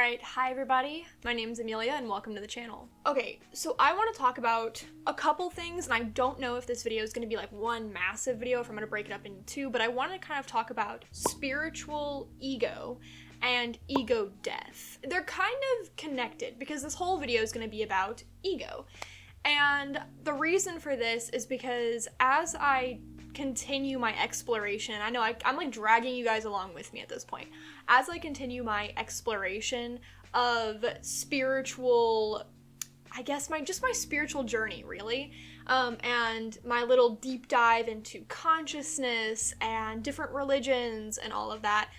Alright, hi everybody, my name's Amelia and welcome to the channel. Okay, so I want to talk about a couple things, and I don't know if this video is going to be like one massive video, if I'm going to break it up into two, but I want to kind of talk about spiritual ego and ego death. They're kind of connected because this whole video is going to be about ego. And the reason for this is because as I continue my exploration, I know I'm like dragging you guys along with me at this point. As I continue my exploration of spiritual, I guess my spiritual journey, really, and my little deep dive into consciousness and different religions and all of that,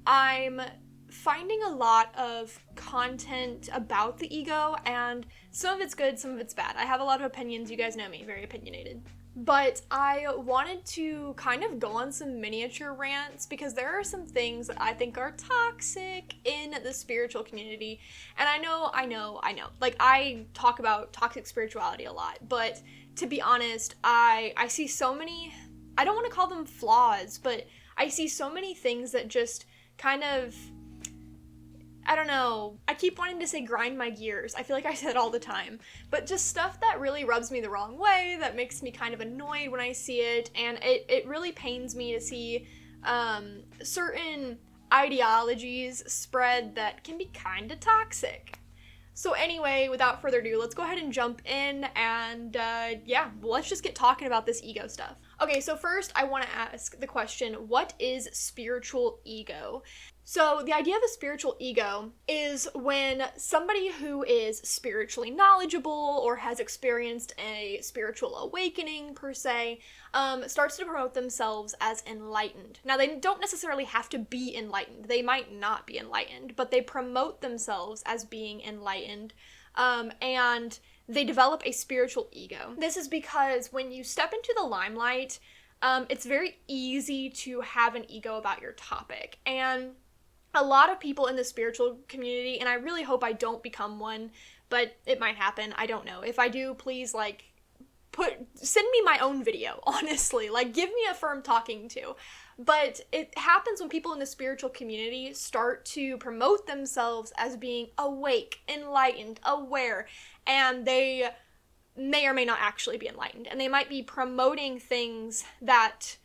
I'm finding a lot of content about the ego, and some of it's good, some of it's bad. I have a lot of opinions, you guys know me, very opinionated. But I wanted to kind of go on some miniature rants because there are some things that I think are toxic in the spiritual community. And I know. Like, I talk about toxic spirituality a lot, but to be honest, I see so many, I don't want to call them flaws, but I see so many things that just kind of, I don't know, I keep wanting to say grind my gears. I feel like I say it all the time. But just stuff that really rubs me the wrong way, that makes me kind of annoyed when I see it, and it really pains me to see certain ideologies spread that can be kind of toxic. So anyway, without further ado, let's go ahead and jump in and let's just get talking about this ego stuff. Okay, so first I want to ask the question, what is spiritual ego? So the idea of a spiritual ego is when somebody who is spiritually knowledgeable or has experienced a spiritual awakening, per se, starts to promote themselves as enlightened. Now, they don't necessarily have to be enlightened. They might not be enlightened, but they promote themselves as being enlightened, and they develop a spiritual ego. This is because when you step into the limelight, it's very easy to have an ego about your topic, and a lot of people in the spiritual community, and I really hope I don't become one, but it might happen, I don't know. If I do, please, send me my own video, honestly. Give me a firm talking to. But it happens when people in the spiritual community start to promote themselves as being awake, enlightened, aware, and they may or may not actually be enlightened. And they might be promoting things that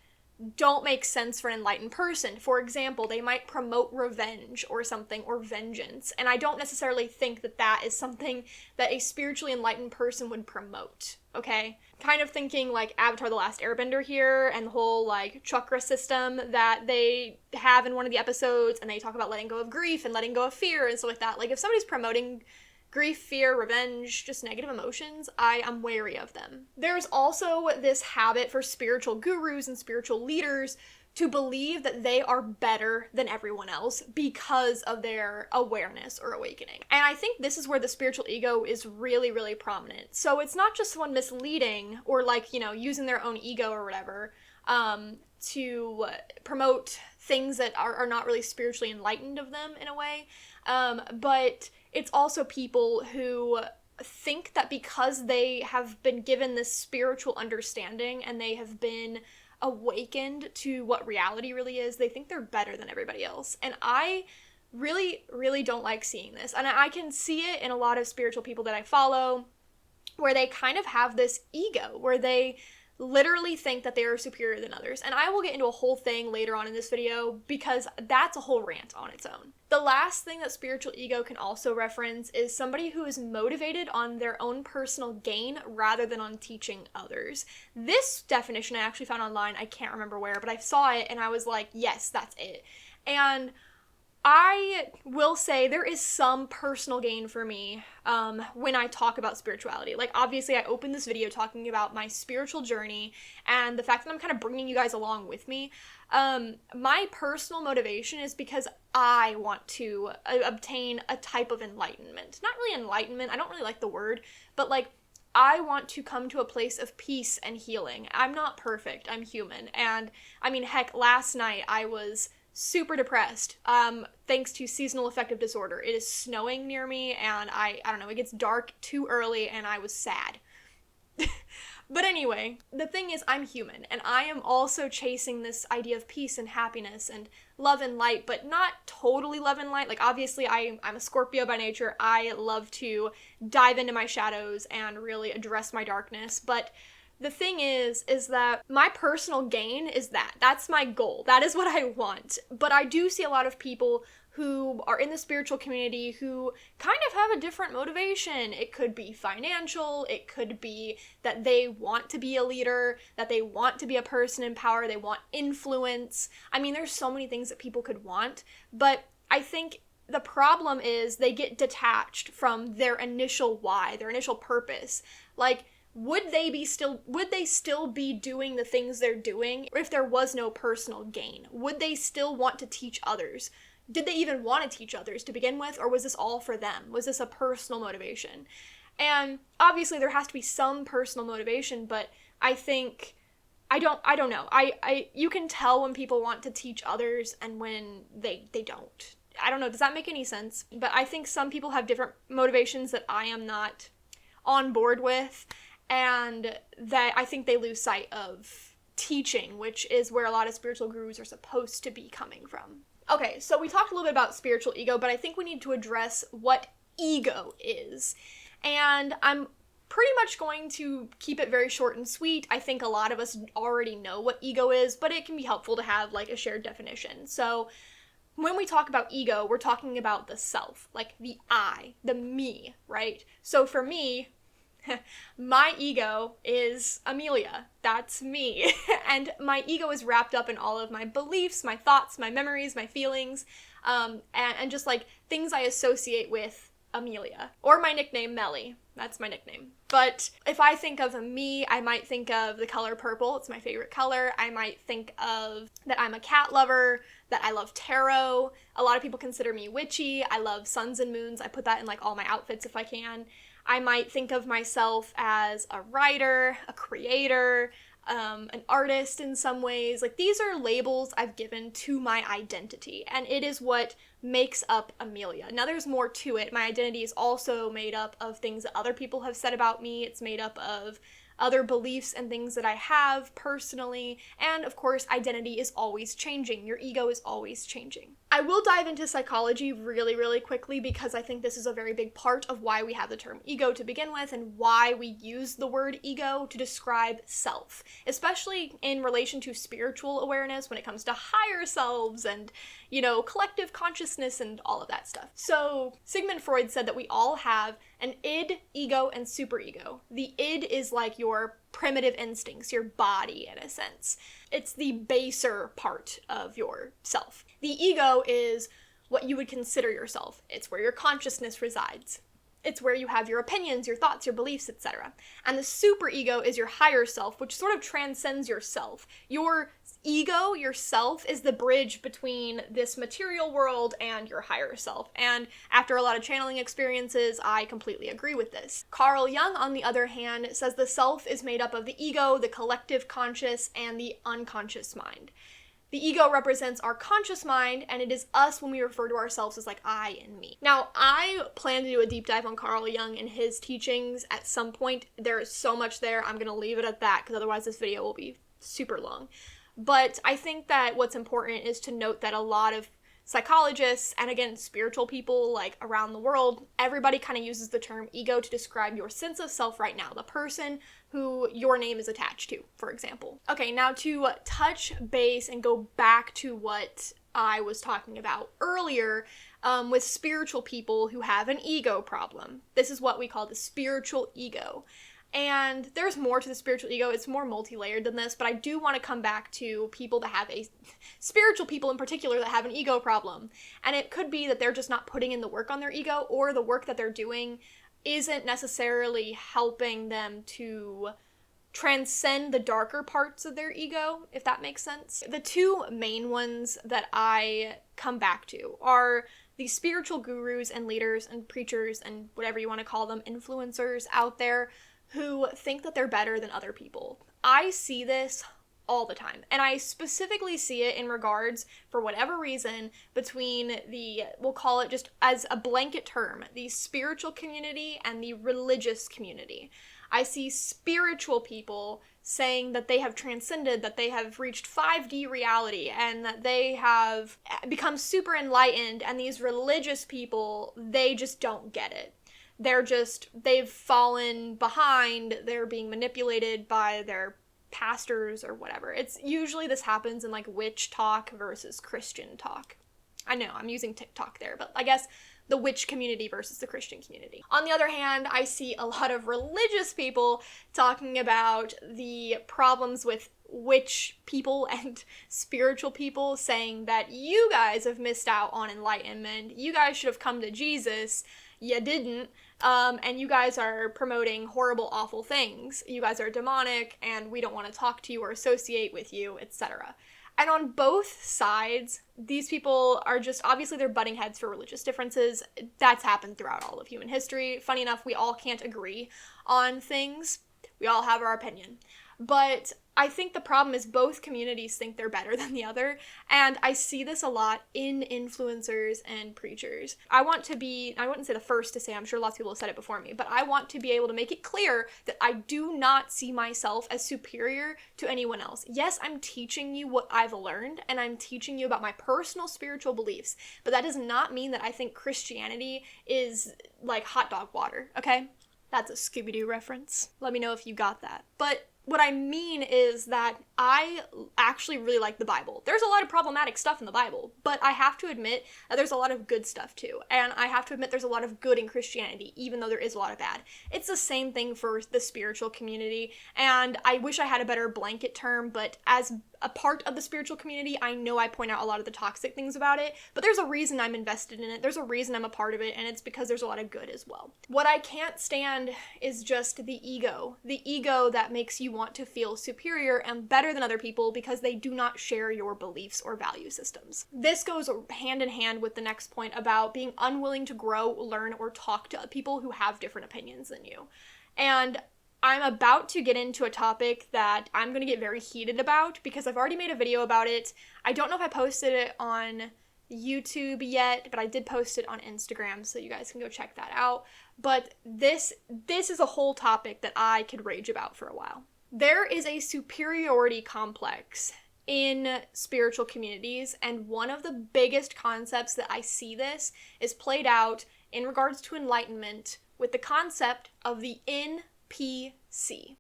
don't make sense for an enlightened person. For example, they might promote revenge or something, or vengeance, and I don't necessarily think that that is something that a spiritually enlightened person would promote, okay? Kind of thinking like Avatar: The Last Airbender here, and the whole chakra system that they have in one of the episodes, and they talk about letting go of grief and letting go of fear and stuff like that. If somebody's promoting grief, fear, revenge, just negative emotions, I am wary of them. There's also this habit for spiritual gurus and spiritual leaders to believe that they are better than everyone else because of their awareness or awakening. And I think this is where the spiritual ego is really, really prominent. So it's not just someone misleading or using their own ego or whatever to promote things that are not really spiritually enlightened of them in a way, but it's also people who think that because they have been given this spiritual understanding and they have been awakened to what reality really is, they think they're better than everybody else. And I really, really don't like seeing this. And I can see it in a lot of spiritual people that I follow, where they kind of have this ego, where they literally think that they are superior than others. And I will get into a whole thing later on in this video because that's a whole rant on its own. The last thing that spiritual ego can also reference is somebody who is motivated on their own personal gain rather than on teaching others. This definition I actually found online, I can't remember where, but I saw it and I was like, yes, that's it. And I will say there is some personal gain for me when I talk about spirituality. Obviously, I opened this video talking about my spiritual journey and the fact that I'm kind of bringing you guys along with me. My personal motivation is because I want to obtain a type of enlightenment. Not really enlightenment, I don't really like the word, but I want to come to a place of peace and healing. I'm not perfect, I'm human. And I mean, heck, last night I was super depressed, thanks to seasonal affective disorder. It is snowing near me, and I don't know, it gets dark too early, and I was sad. But anyway, the thing is, I'm human, and I am also chasing this idea of peace and happiness and love and light, but not totally love and light. Like, obviously, I'm a Scorpio by nature. I love to dive into my shadows and really address my darkness, but the thing is that my personal gain is that's my goal. That is what I want. But I do see a lot of people who are in the spiritual community who kind of have a different motivation. It could be financial, it could be that they want to be a leader, that they want to be a person in power, they want influence. I mean, there's so many things that people could want, but I think the problem is they get detached from their initial why, their initial purpose. Like, would they still be doing the things they're doing if there was no personal gain? Would they still want to teach others? Did they even want to teach others to begin with, or was this all for them? Was this a personal motivation? And obviously there has to be some personal motivation, but I think, I don't know. You can tell when people want to teach others and when they don't. I don't know, does that make any sense? But I think some people have different motivations that I am not on board with, and that I think they lose sight of teaching, which is where a lot of spiritual gurus are supposed to be coming from. Okay, so we talked a little bit about spiritual ego, but I think we need to address what ego is. And I'm pretty much going to keep it very short and sweet. I think a lot of us already know what ego is, but it can be helpful to have like a shared definition. So when we talk about ego, we're talking about the self, like the I, the me, right? So for me, my ego is Amelia. That's me. And my ego is wrapped up in all of my beliefs, my thoughts, my memories, my feelings, and just like things I associate with Amelia. Or my nickname, Melly. That's my nickname. But if I think of me, I might think of the color purple. It's my favorite color. I might think of that I'm a cat lover, that I love tarot. A lot of people consider me witchy. I love suns and moons. I put that in like all my outfits if I can. I might think of myself as a writer, a creator, an artist in some ways. Like, these are labels I've given to my identity, and it is what makes up Amelia. Now, there's more to it. My identity is also made up of things that other people have said about me. It's made up of other beliefs and things that I have personally, and of course, identity is always changing. Your ego is always changing. I will dive into psychology really, really quickly because I think this is a very big part of why we have the term ego to begin with and why we use the word ego to describe self, especially in relation to spiritual awareness when it comes to higher selves and, you know, collective consciousness and all of that stuff. So Sigmund Freud said that we all have an id, ego, and superego. The id is like your primitive instincts, your body in a sense. It's the baser part of yourself. The ego is what you would consider yourself. It's where your consciousness resides. It's where you have your opinions, your thoughts, your beliefs, etc. And the superego is your higher self, which sort of transcends yourself. Your ego, yourself, is the bridge between this material world and your higher self. And after a lot of channeling experiences, I completely agree with this. Carl Jung, on the other hand, says the self is made up of the ego, the collective conscious, and the unconscious mind. The ego represents our conscious mind, and it is us when we refer to ourselves as like I and me. Now, I plan to do a deep dive on Carl Jung and his teachings at some point. There is so much there. I'm going to leave it at that because otherwise this video will be super long. But I think that what's important is to note that a lot of psychologists, and again, spiritual people like around the world, everybody kind of uses the term ego to describe your sense of self right now, the person who your name is attached to, for example. Okay, now to touch base and go back to what I was talking about earlier with spiritual people who have an ego problem. This is what we call the spiritual ego. And there's more to the spiritual ego. It's more multi-layered than this, but I do want to come back to people that have spiritual people in particular that have an ego problem. And it could be that they're just not putting in the work on their ego, or the work that they're doing isn't necessarily helping them to transcend the darker parts of their ego, if that makes sense. The two main ones that I come back to are the spiritual gurus and leaders and preachers and whatever you want to call them, influencers out there who think that they're better than other people. I see this all the time, and I specifically see it in regards, for whatever reason, between we'll call it just as a blanket term, the spiritual community and the religious community. I see spiritual people saying that they have transcended, that they have reached 5D reality, and that they have become super enlightened, and these religious people, they just don't get it. They've fallen behind, they're being manipulated by their pastors or whatever. It's usually this happens in like witch talk versus Christian talk. I know, I'm using TikTok there, but I guess the witch community versus the Christian community. On the other hand, I see a lot of religious people talking about the problems with witch people and spiritual people, saying that you guys have missed out on enlightenment, you guys should have come to Jesus, you didn't, and you guys are promoting horrible, awful things. You guys are demonic, and we don't want to talk to you or associate with you, etc. And on both sides, these people are just, obviously they're butting heads for religious differences. That's happened throughout all of human history. Funny enough, we all can't agree on things. We all have our opinion. But I think the problem is both communities think they're better than the other, and I see this a lot in influencers and preachers. I wouldn't say the first to say, I'm sure lots of people have said it before me, but I want to be able to make it clear that I do not see myself as superior to anyone else. Yes, I'm teaching you what I've learned, and I'm teaching you about my personal spiritual beliefs, but that does not mean that I think Christianity is like hot dog water, okay? That's a Scooby-Doo reference. Let me know if you got that. But what I mean is that I actually really like the Bible. There's a lot of problematic stuff in the Bible, but I have to admit that there's a lot of good stuff too. And I have to admit there's a lot of good in Christianity, even though there is a lot of bad. It's the same thing for the spiritual community, and I wish I had a better blanket term, but as a part of the spiritual community, I know I point out a lot of the toxic things about it, but there's a reason I'm invested in it, there's a reason I'm a part of it, and it's because there's a lot of good as well. What I can't stand is just the ego that makes you want to feel superior and better than other people because they do not share your beliefs or value systems. This goes hand in hand with the next point about being unwilling to grow, learn, or talk to people who have different opinions than you. And I'm about to get into a topic that I'm going to get very heated about because I've already made a video about it. I don't know if I posted it on YouTube yet, but I did post it on Instagram, so you guys can go check that out. But this is a whole topic that I could rage about for a while. There is a superiority complex in spiritual communities, and one of the biggest concepts that I see this is played out in regards to enlightenment with the concept of the NPC.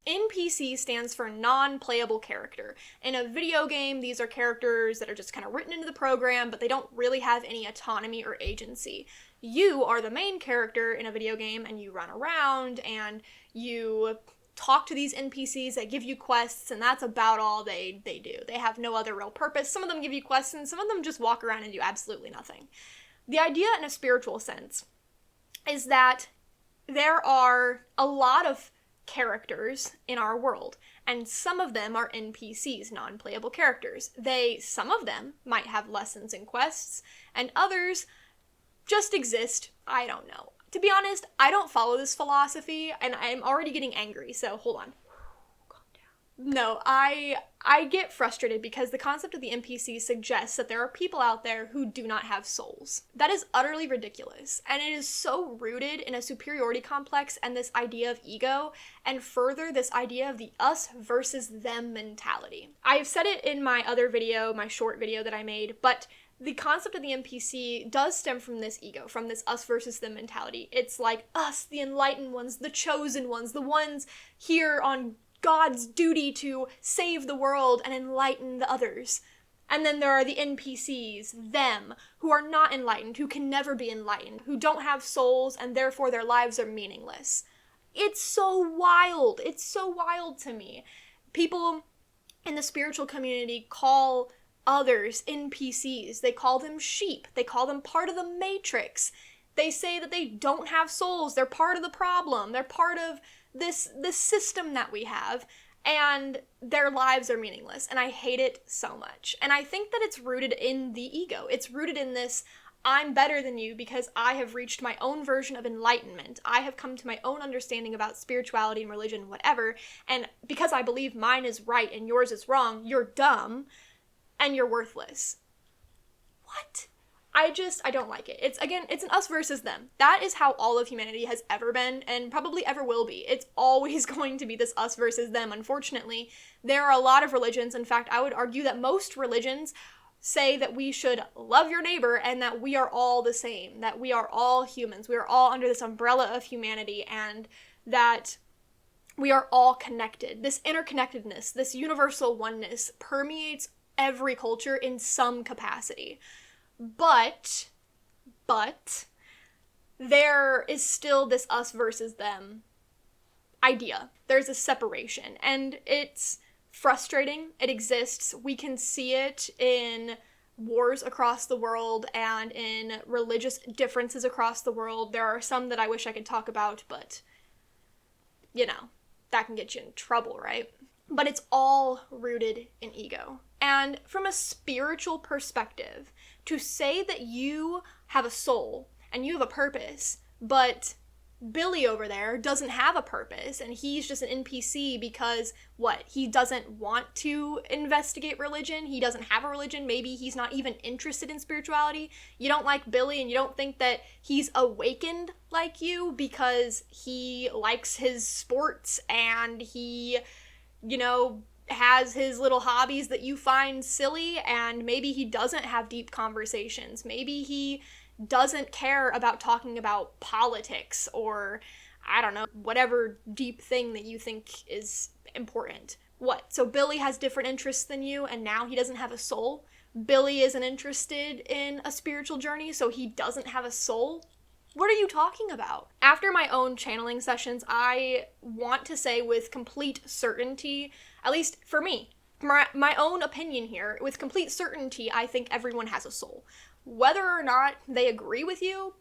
NPC stands for non-playable character. In a video game, these are characters that are just kind of written into the program, but they don't really have any autonomy or agency. You are the main character in a video game, and you run around, and you talk to these NPCs that give you quests, and that's about all they do. They have no other real purpose. Some of them give you quests, and some of them just walk around and do absolutely nothing. The idea in a spiritual sense is that there are a lot of characters in our world, and some of them are NPCs, non-playable characters. Some of them might have lessons and quests, and others just exist. I don't know. To be honest, I don't follow this philosophy, and I'm already getting angry, so hold on. Calm down. No, I get frustrated because the concept of the NPC suggests that there are people out there who do not have souls. That is utterly ridiculous, and it is so rooted in a superiority complex and this idea of ego, and further, this idea of the us versus them mentality. I've said it in my other video, my short video that I made, but the concept of the NPC does stem from this ego, from this us versus them mentality. It's like us, the enlightened ones, the chosen ones, the ones here on God's duty to save the world and enlighten the others. And then there are the NPCs, them, who are not enlightened, who can never be enlightened, who don't have souls, and therefore their lives are meaningless. It's so wild. It's so wild to me. People in the spiritual community call others NPCs. They call them sheep. They call them part of the matrix. They say that they don't have souls. They're part of the problem. They're part of this system that we have, and their lives are meaningless, and I hate it so much. And I think that it's rooted in the ego. It's rooted in this, I'm better than you because I have reached my own version of enlightenment. I have come to my own understanding about spirituality and religion, whatever, and because I believe mine is right and yours is wrong, you're dumb and you're worthless. What? I don't like it. It's an us versus them. That is how all of humanity has ever been and probably ever will be. It's always going to be this us versus them, unfortunately. There are a lot of religions. In fact, I would argue that most religions say that we should love your neighbor and that we are all the same, that we are all humans. We are all under this umbrella of humanity and that we are all connected. This interconnectedness, this universal oneness permeates every culture in some capacity. But there is still this us versus them idea. There's a separation, and it's frustrating. It exists. We can see it in wars across the world and in religious differences across the world. There are some that I wish I could talk about, but, you know, that can get you in trouble, right? But it's all rooted in ego. And from a spiritual perspective, to say that you have a soul and you have a purpose, but Billy over there doesn't have a purpose and he's just an NPC because, what, he doesn't want to investigate religion, he doesn't have a religion, maybe he's not even interested in spirituality. You don't like Billy and you don't think that he's awakened like you because he likes his sports and he, you know, has his little hobbies that you find silly, and maybe he doesn't have deep conversations. Maybe he doesn't care about talking about politics or, I don't know, whatever deep thing that you think is important. What? So Billy has different interests than you and now he doesn't have a soul? Billy isn't interested in a spiritual journey, so he doesn't have a soul? What are you talking about? After my own channeling sessions, I want to say with complete certainty, at least for me, my own opinion here, with complete certainty, I think everyone has a soul. Whether or not they agree with you,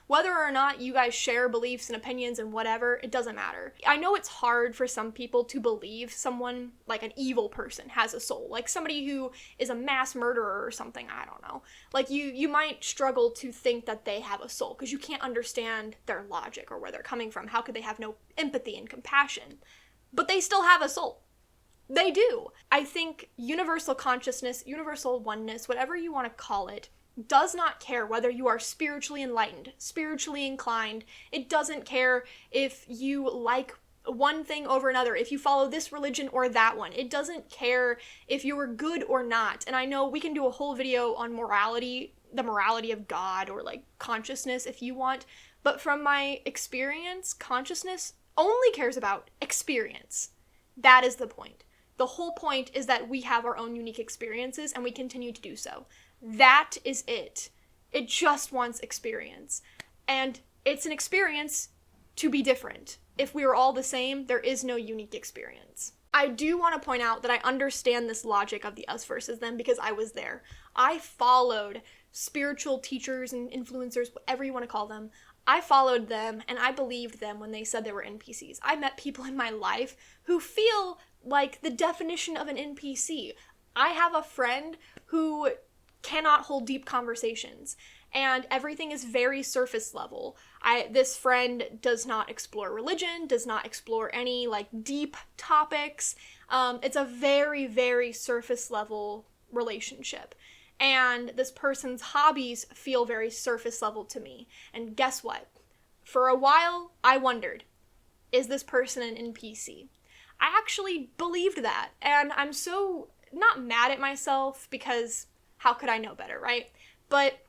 whether or not you guys share beliefs and opinions and whatever, it doesn't matter. I know it's hard for some people to believe someone, like an evil person, has a soul. Like somebody who is a mass murderer or something, I don't know. Like you might struggle to think that they have a soul because you can't understand their logic or where they're coming from. How could they have no empathy and compassion? But they still have a soul. They do. I think universal consciousness, universal oneness, whatever you want to call it, does not care whether you are spiritually enlightened, spiritually inclined. It doesn't care if you like one thing over another, if you follow this religion or that one. It doesn't care if you are good or not. And I know we can do a whole video on morality, the morality of God or like consciousness if you want. But from my experience, consciousness only cares about experience. That is the point. The whole point is that we have our own unique experiences and we continue to do so. That is it. It just wants experience. And it's an experience to be different. If we are all the same, there is no unique experience. I do want to point out that I understand this logic of the us versus them because I was there. I followed spiritual teachers and influencers, whatever you want to call them. I followed them and I believed them when they said they were NPCs. I met people in my life who feel like the definition of an NPC. I have a friend who cannot hold deep conversations and everything is very surface level. This friend does not explore religion, does not explore any like deep topics. It's a very, very surface level relationship. And this person's hobbies feel very surface level to me. And guess what? For a while, I wondered, is this person an NPC? I actually believed that. And I'm so not mad at myself because how could I know better, right? But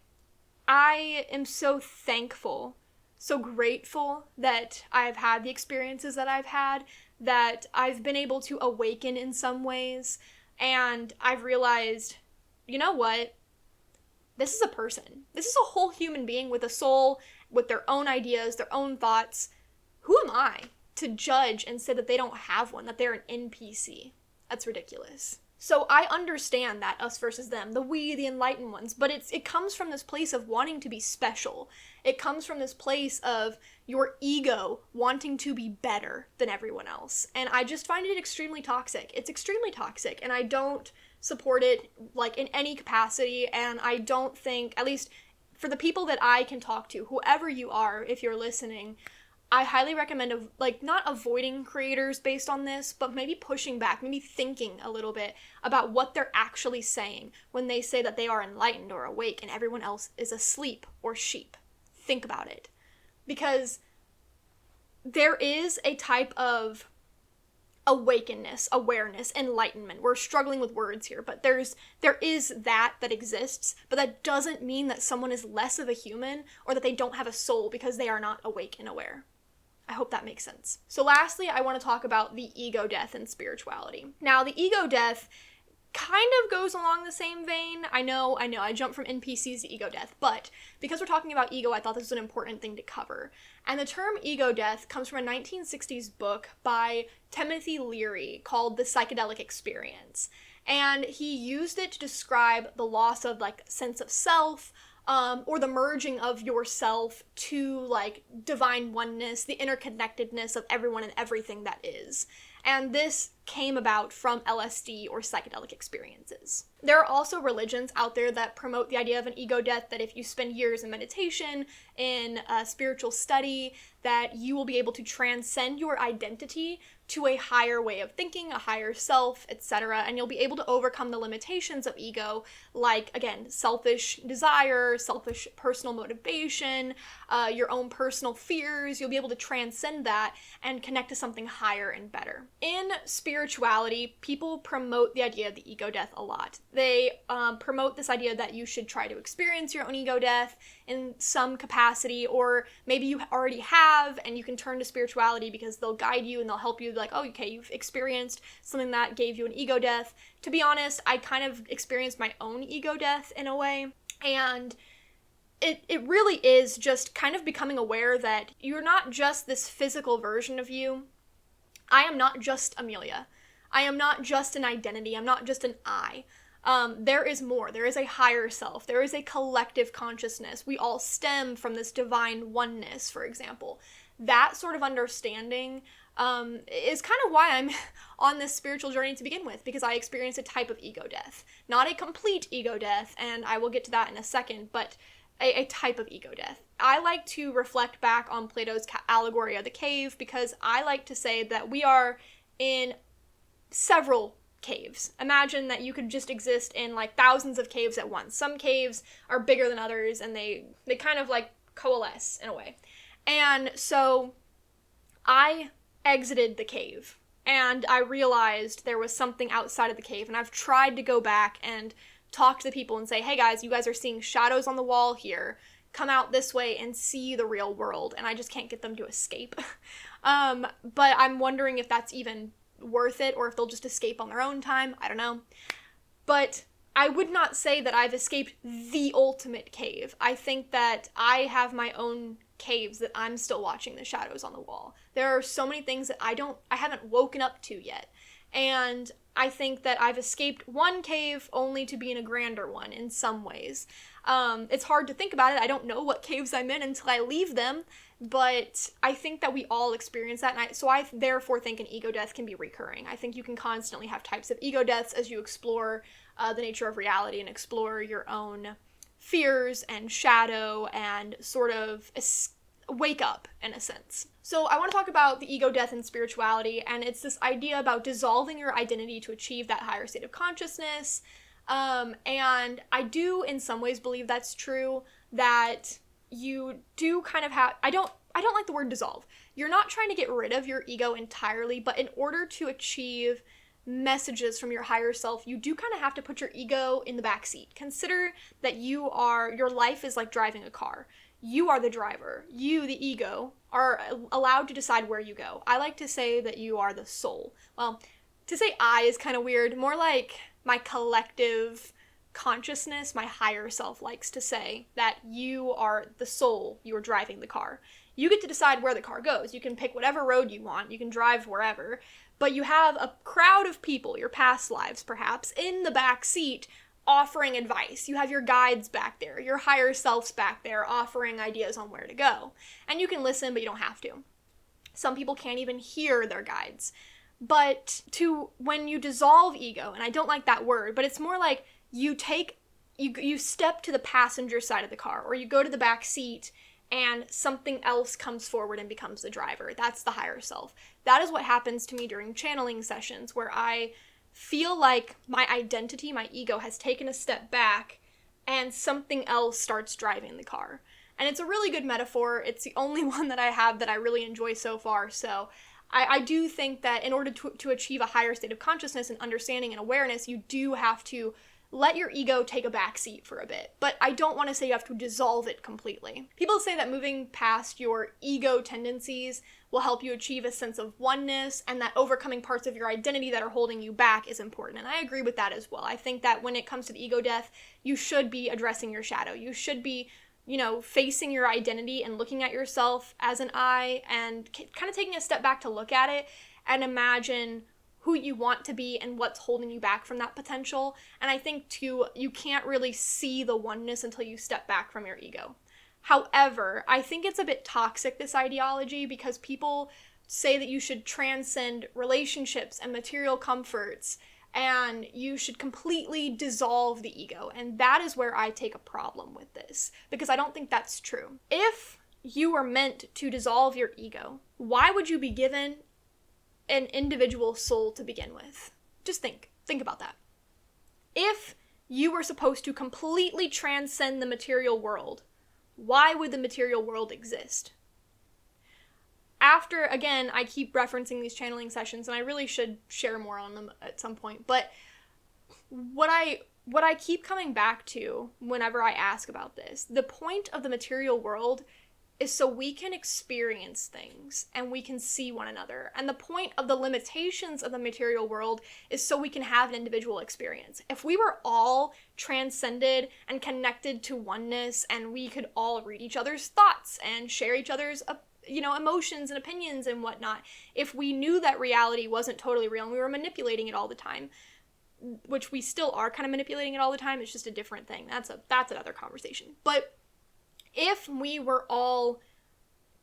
I am so thankful, so grateful that I've had the experiences that I've had, that I've been able to awaken in some ways. And I've realized, you know what? This is a person. This is a whole human being with a soul, with their own ideas, their own thoughts. Who am I to judge and say that they don't have one, that they're an NPC? That's ridiculous. So I understand that us versus them, the we, the enlightened ones, but it comes from this place of wanting to be special. It comes from this place of your ego wanting to be better than everyone else. And I just find it extremely toxic. It's extremely toxic, and I don't support it like in any capacity, and I don't think, at least for the people that I can talk to, whoever you are, if you're listening, I highly recommend not avoiding creators based on this, but maybe pushing back, maybe thinking a little bit about what they're actually saying when they say that they are enlightened or awake and everyone else is asleep or sheep. Think about it. Because there is a type of awakenness, awareness, enlightenment. We're struggling with words here, but there is that exists, but that doesn't mean that someone is less of a human or that they don't have a soul because they are not awake and aware. I hope that makes sense. So lastly, I want to talk about the ego death and spirituality. Now, the ego death kind of goes along the same vein. I know, I jumped from NPCs to ego death, but because we're talking about ego, I thought this was an important thing to cover. And the term ego death comes from a 1960s book by Timothy Leary called The Psychedelic Experience. And he used it to describe the loss of sense of self, or the merging of yourself to divine oneness, the interconnectedness of everyone and everything that is. And this came about from LSD or psychedelic experiences. There are also religions out there that promote the idea of an ego death, that if you spend years in meditation, in spiritual study, that you will be able to transcend your identity to a higher way of thinking, a higher self, etc. And you'll be able to overcome the limitations of ego, like, again, selfish desire, selfish personal motivation, your own personal fears. You'll be able to transcend that and connect to something higher and better. In spirituality, people promote the idea of the ego death a lot. They promote this idea that you should try to experience your own ego death in some capacity, or maybe you already have and you can turn to spirituality because they'll guide you and they'll help you, oh, okay, you've experienced something that gave you an ego death. To be honest, I kind of experienced my own ego death in a way, and it really is just kind of becoming aware that you're not just this physical version of you. I am not just Amelia. I am not just an identity. I'm not just an I. There is more. There is a higher self. There is a collective consciousness. We all stem from this divine oneness, for example. That sort of understanding is kind of why I'm on this spiritual journey to begin with, because I experienced a type of ego death. Not a complete ego death, and I will get to that in a second, but a type of ego death. I like to reflect back on Plato's allegory of the cave, because I like to say that we are in several caves. Imagine that you could just exist in thousands of caves at once. Some caves are bigger than others, and they kind of coalesce in a way. And so I exited the cave, and I realized there was something outside of the cave, and I've tried to go back and talk to the people and say, hey guys, you guys are seeing shadows on the wall here. Come out this way and see the real world. And I just can't get them to escape. But I'm wondering if that's even worth it, or if they'll just escape on their own time. I don't know. But I would not say that I've escaped the ultimate cave. I think that I have my own caves that I'm still watching the shadows on the wall. There are so many things that I haven't woken up to yet. And I think that I've escaped one cave only to be in a grander one in some ways. It's hard to think about it. I don't know what caves I'm in until I leave them, but I think that we all experience that, and so I therefore think an ego death can be recurring. I think you can constantly have types of ego deaths as you explore the nature of reality and explore your own fears and shadow and sort of wake up, in a sense. So I want to talk about the ego death and spirituality, and it's this idea about dissolving your identity to achieve that higher state of consciousness. And I do in some ways believe that's true, that you do kind of have, I don't like the word dissolve. You're not trying to get rid of your ego entirely, but in order to achieve messages from your higher self, you do kind of have to put your ego in the back seat. Consider that your life is like driving a car. You are the driver. You, the ego, are allowed to decide where you go. I like to say that you are the soul. Well, to say I is kind of weird. More like my collective consciousness, my higher self likes to say that you are the soul. You are driving the car. You get to decide where the car goes. You can pick whatever road you want. You can drive wherever. But you have a crowd of people, your past lives perhaps, in the back seat offering advice. You have your guides back there, your higher selves back there offering ideas on where to go. And you can listen, but you don't have to. Some people can't even hear their guides. But when you dissolve ego, and I don't like that word, but it's more like you step to the passenger side of the car, or you go to the back seat and something else comes forward and becomes the driver. That's the higher self. That is what happens to me during channeling sessions, where I feel like my identity, my ego, has taken a step back and something else starts driving the car. And it's a really good metaphor. It's the only one that I have that I really enjoy so far. So I do think that in order to achieve a higher state of consciousness and understanding and awareness, you do have to let your ego take a back seat for a bit. But I don't want to say you have to dissolve it completely. People say that moving past your ego tendencies will help you achieve a sense of oneness, and that overcoming parts of your identity that are holding you back is important. And I agree with that as well. I think that when it comes to the ego death, you should be addressing your shadow. You should be, facing your identity and looking at yourself as an I, and kind of taking a step back to look at it and imagine who you want to be and what's holding you back from that potential. And I think too, you can't really see the oneness until you step back from your ego. However, I think it's a bit toxic, this ideology, because people say that you should transcend relationships and material comforts and you should completely dissolve the ego. And that is where I take a problem with this, because I don't think that's true. If you were meant to dissolve your ego, why would you be given an individual soul to begin with? Just think about that. If you were supposed to completely transcend the material world, why would the material world exist? After, again, I keep referencing these channeling sessions, and I really should share more on them at some point, but what I keep coming back to whenever I ask about this, the point of the material world is so we can experience things and we can see one another. And the point of the limitations of the material world is so we can have an individual experience. If we were all transcended and connected to oneness, and we could all read each other's thoughts and share each other's emotions and opinions and whatnot, if we knew that reality wasn't totally real and we were manipulating it all the time, which we still are kind of manipulating it all the time, it's just a different thing. That's another conversation. But if we were all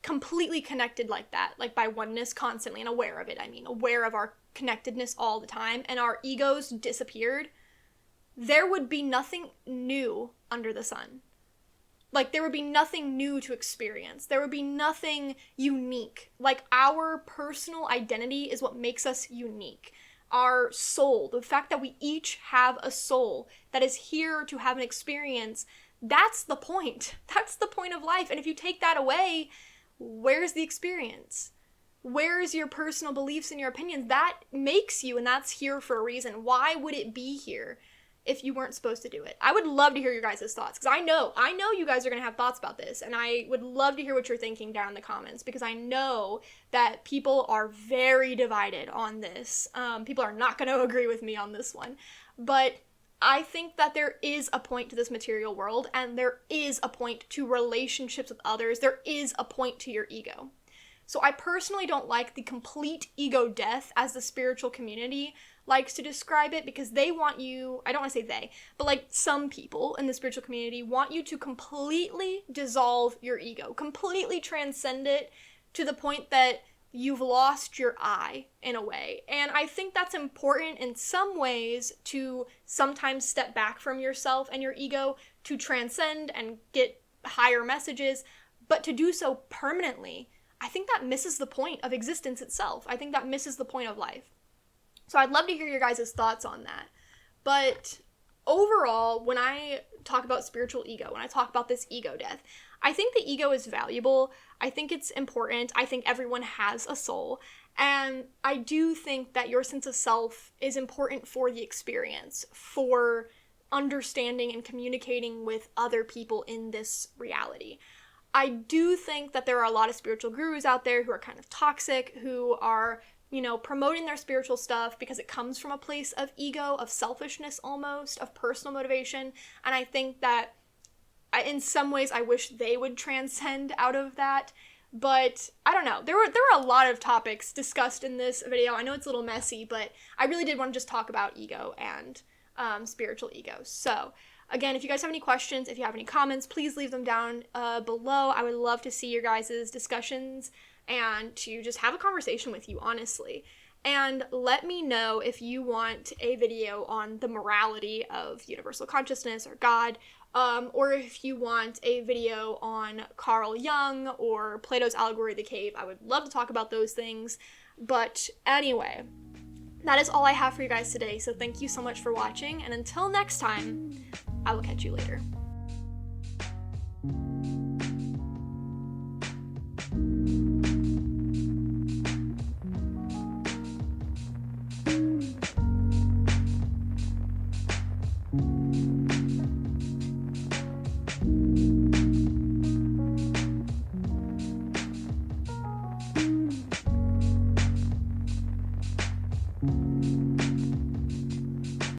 completely connected like that, like by oneness constantly, and aware of it, aware of our connectedness all the time, and our egos disappeared, there would be nothing new under the sun. Like, there would be nothing new to experience. There would be nothing unique. Like, our personal identity is what makes us unique. Our soul, the fact that we each have a soul that is here to have an experience, that's the point. That's the point of life. And if you take that away, where's the experience? Where's your personal beliefs and your opinions? That makes you, and that's here for a reason. Why would it be here if you weren't supposed to do it? I would love to hear your guys' thoughts, because I know you guys are going to have thoughts about this, and I would love to hear what you're thinking down in the comments, because I know that people are very divided on this. People are not going to agree with me on this one, but I think that there is a point to this material world, and there is a point to relationships with others. There is a point to your ego. So I personally don't like the complete ego death as the spiritual community likes to describe it, because they want you, I don't want to say they, but like some people in the spiritual community want you to completely dissolve your ego, completely transcend it to the point that you've lost your I, in a way. And I think that's important in some ways, to sometimes step back from yourself and your ego to transcend and get higher messages, but to do so permanently, I think that misses the point of existence itself. I think that misses the point of life. So I'd love to hear your guys' thoughts on that. But overall, when I talk about spiritual ego, when I talk about this ego death, I think the ego is valuable. I think it's important. I think everyone has a soul. And I do think that your sense of self is important for the experience, for understanding and communicating with other people in this reality. I do think that there are a lot of spiritual gurus out there who are kind of toxic, who are, promoting their spiritual stuff because it comes from a place of ego, of selfishness almost, of personal motivation. And I think that in some ways I wish they would transcend out of that. But I don't know. There were a lot of topics discussed in this video. I know it's a little messy, but I really did want to just talk about ego and spiritual ego. So again, if you guys have any questions, if you have any comments, please leave them down below. I would love to see your guys' discussions and to just have a conversation with you, honestly. And let me know if you want a video on the morality of universal consciousness or God, or if you want a video on Carl Jung or Plato's Allegory of the Cave. I would love to talk about those things. But anyway, that is all I have for you guys today. So thank you so much for watching, and until next time, I will catch you later.